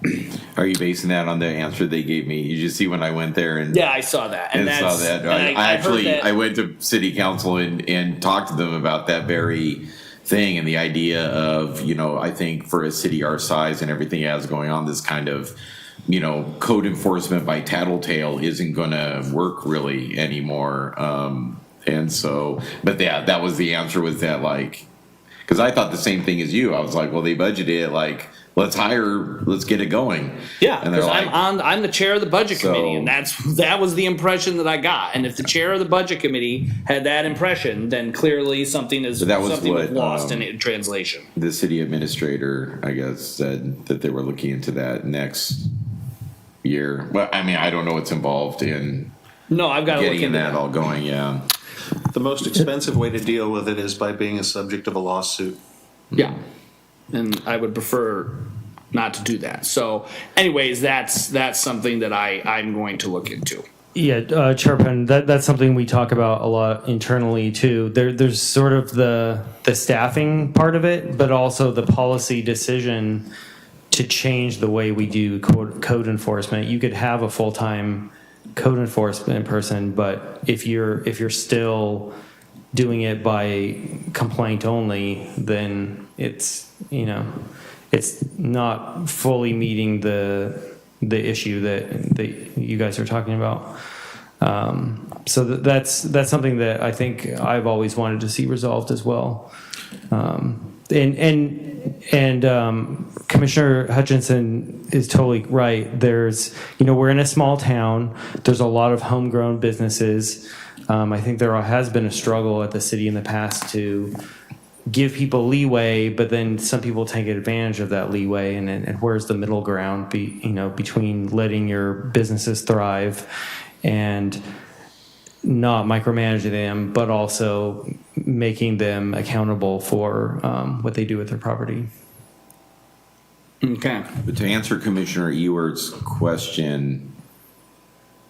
Are you basing that on the answer they gave me? You just see when I went there and Yeah, I saw that. and saw that. I heard that. I went to city council and talked to them about that very thing, and the idea of, I think for a city our size and everything has going on, this kind of, code enforcement by tattletale isn't going to work really anymore. And so, but yeah, that was the answer, was that because I thought the same thing as you. I was like, well, they budgeted it let's get it going. Yeah, and they're because like, I'm the chair of the budget committee, and that was the impression that I got. And if the chair of the budget committee had that impression, then clearly something was lost in translation. The city administrator, I guess, said that they were looking into that next year. Well, I mean, I don't know what's involved in No, I've got to look getting into that all going. Yeah. The most expensive way to deal with it is by being a subject of a lawsuit. Yeah, and I would prefer not to do that. So, anyways, that's something that I'm going to look into. Yeah, Chairman, that's something we talk about a lot internally too. There's sort of the staffing part of it, but also the policy decision to change the way we do code enforcement. You could have a full-time code enforcement person, but if you're still doing it by complaint only, then it's not fully meeting the the issue that you guys are talking about. So that's something that I think I've always wanted to see resolved as well. And Commissioner Hutchinson is totally right. There's, we're in a small town. There's a lot of homegrown businesses. I think there has been a struggle at the city in the past to give people leeway, but then some people take advantage of that leeway. And where's the middle ground between letting your businesses thrive and not micromanaging them, but also making them accountable for what they do with their property. Okay. But to answer Commissioner Ewert's question,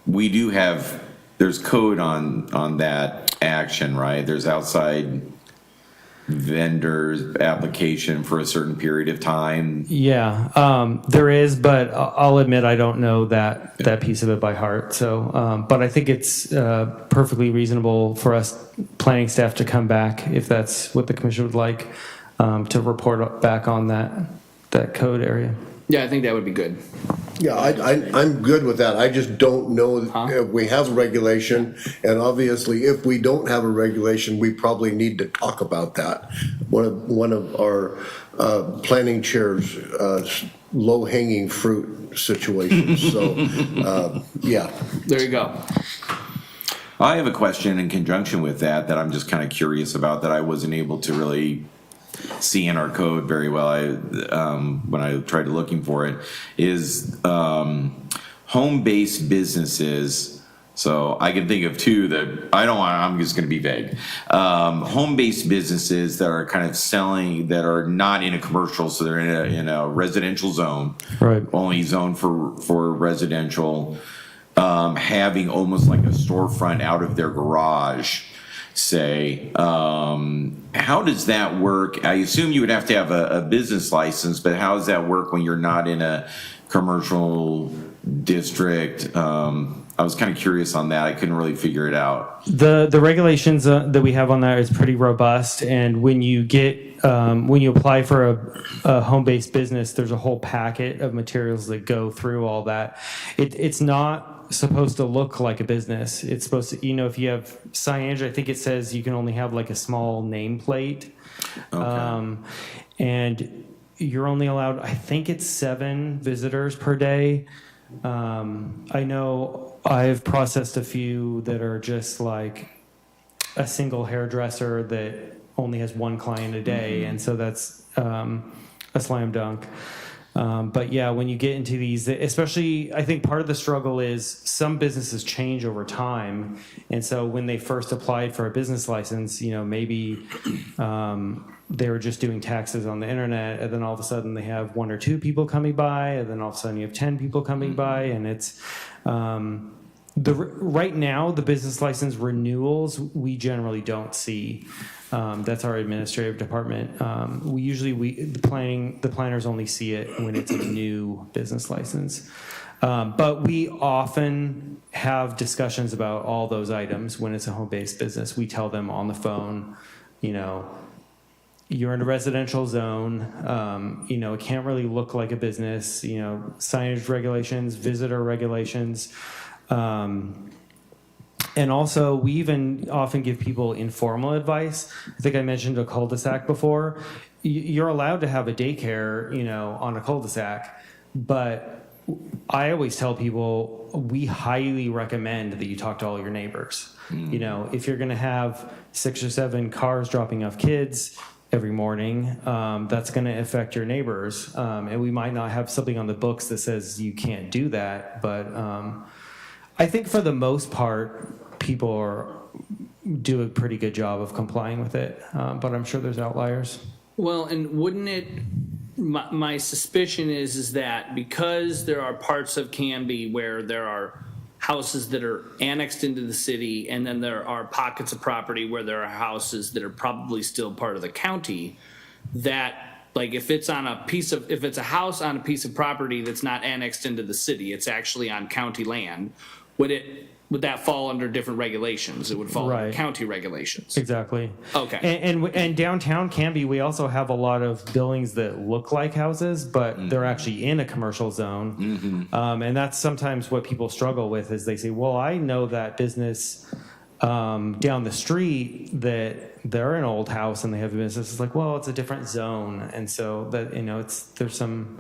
we do have, there's code on that action, right? There's outside vendors application for a certain period of time. Yeah, there is, but I'll admit I don't know that piece of it by heart. So, but I think it's perfectly reasonable for us planning staff to come back if that's what the commission would like, to report back on that code area. Yeah, I think that would be good. Yeah, I'm good with that. I just don't know if we have a regulation, and obviously if we don't have a regulation, we probably need to talk about that. One of our planning chairs, low-hanging fruit situations, so, yeah. There you go. I have a question in conjunction with that I'm just kind of curious about, that I wasn't able to really see in our code very well. When I tried looking for it, is home-based businesses. So I can think of two that I'm just going to be vague. Home-based businesses that are kind of selling, that are not in a commercial, so they're in a residential zone, Right. only zone for residential, having almost like a storefront out of their garage, say. How does that work? I assume you would have to have a business license, but how does that work when you're not in a commercial district? I was kind of curious on that. I couldn't really figure it out. The regulations that we have on that is pretty robust, and when you apply for a home-based business, there's a whole packet of materials that go through all that. It's not supposed to look like a business. It's supposed to, if you have signage, I think it says you can only have like a small nameplate. Okay. And you're only allowed, I think it's 7 visitors per day. I know I've processed a few that are just like a single hairdresser that only has 1 client a day. And so that's a slam dunk. But yeah, when you get into these, especially, I think part of the struggle is some businesses change over time. And so when they first applied for a business license, maybe they were just doing taxes on the internet, and then all of a sudden they have 1 or 2 people coming by, and then all of a sudden you have 10 people coming by, and it's right now the business license renewals we generally don't see. That's our administrative department. The planners only see it when it's a new business license. But we often have discussions about all those items when it's a home-based business. We tell them on the phone, you're in a residential zone, it can't really look like a business, signage regulations, visitor regulations. And also, we even often give people informal advice. I think I mentioned a cul-de-sac before. You're allowed to have a daycare, on a cul-de-sac, but I always tell people we highly recommend that you talk to all your neighbors. If you're going to have 6 or 7 cars dropping off kids every morning, that's going to affect your neighbors. And we might not have something on the books that says you can't do that, but I think for the most part, people do a pretty good job of complying with it, but I'm sure there's outliers. Well, and wouldn't it, my suspicion is that because there are parts of Canby where there are houses that are annexed into the city, and then there are pockets of property where there are houses that are probably still part of the county, that like if it's a house on a piece of property that's not annexed into the city, it's actually on county land, would it would that fall under different regulations? It would fall under Right. county regulations. Exactly. Okay. And downtown Canby, we also have a lot of buildings that look like houses, but they're actually in a commercial zone. And that's sometimes what people struggle with is they say, well, I know that business down the street that they're an old house and they have a business. It's like, well, it's a different zone. And so that, there's some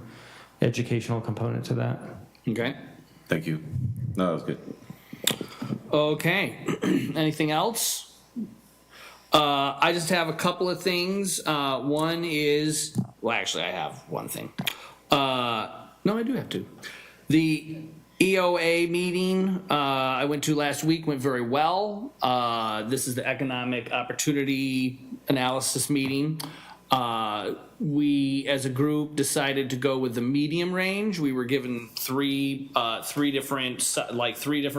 educational component to that. Okay. Thank you. No, that was good. Okay. Anything else? I just have a couple of things. One is, well, actually, I have one thing. No, I do have two. The EOA meeting I went to last week went very well. This is the Economic Opportunity Analysis meeting. We, as a group, decided to go with the medium range. We were given three different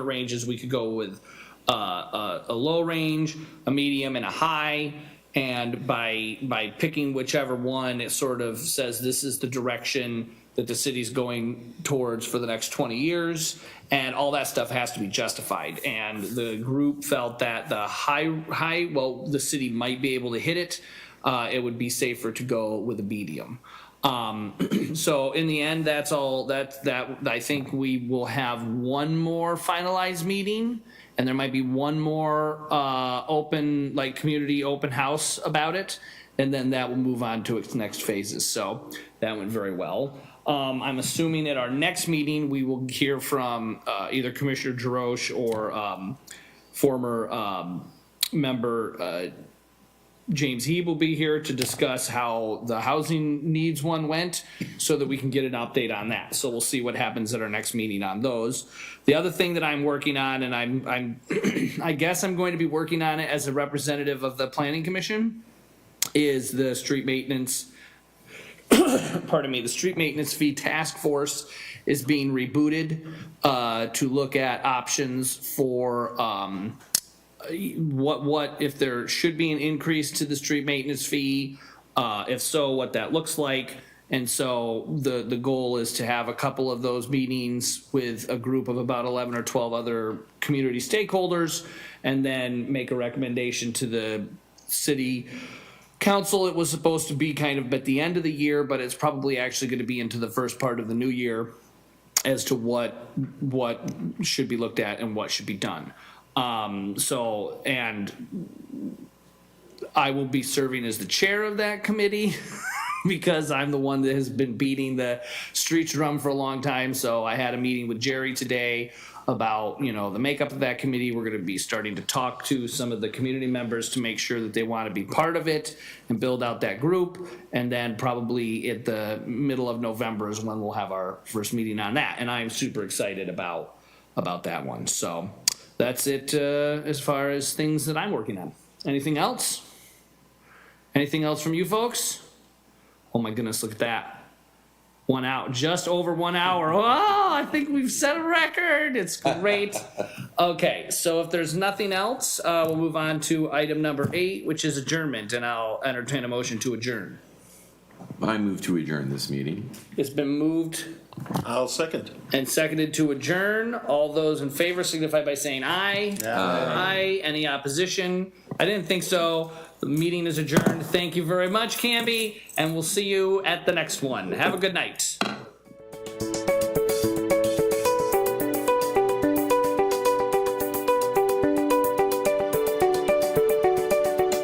ranges. We could go with a low range, a medium, and a high. And by picking whichever one, it sort of says this is the direction that the city's going towards for the next 20 years, and all that stuff has to be justified. And the group felt that the high, well, the city might be able to hit it. It would be safer to go with a medium. So in the end, that's all. That I think we will have one more finalized meeting, and there might be one more open, like community open house about it, and then that will move on to its next phases. So that went very well. I'm assuming at our next meeting we will hear from either Commissioner Jarosh or former member James Heeb will be here to discuss how the housing needs one went so that we can get an update on that. So we'll see what happens at our next meeting on those. The other thing that I'm working on, and I'm I guess I'm going to be working on it as a representative of the Planning Commission, is the street maintenance. Pardon me, the street maintenance fee task force is being rebooted to look at options for what if there should be an increase to the street maintenance fee, if so, what that looks like. And so the goal is to have a couple of those meetings with a group of about 11 or 12 other community stakeholders, and then make a recommendation to the city council. It was supposed to be kind of at the end of the year, but it's probably actually going to be into the first part of the new year as to what should be looked at and what should be done. And I will be serving as the chair of that committee because I'm the one that has been beating the streets drum for a long time. So I had a meeting with Jerry today about, the makeup of that committee. We're going to be starting to talk to some of the community members to make sure that they want to be part of it and build out that group. And then probably at the middle of November is when we'll have our first meeting on that. And I'm super excited about that one. So that's it as far as things that I'm working on. Anything else? Anything else from you folks? Oh my goodness, look at that. 1 hour, just over 1 hour. Oh, I think we've set a record. It's great. Okay, so if there's nothing else, we'll move on to item number 8, which is adjournment, and I'll entertain a motion to adjourn. I move to adjourn this meeting. It's been moved I'll second. and seconded to adjourn. All those in favor signify by saying aye. Aye. Any opposition? I didn't think so. The meeting is adjourned. Thank you very much, Canby, and we'll see you at the next one. Have a good night.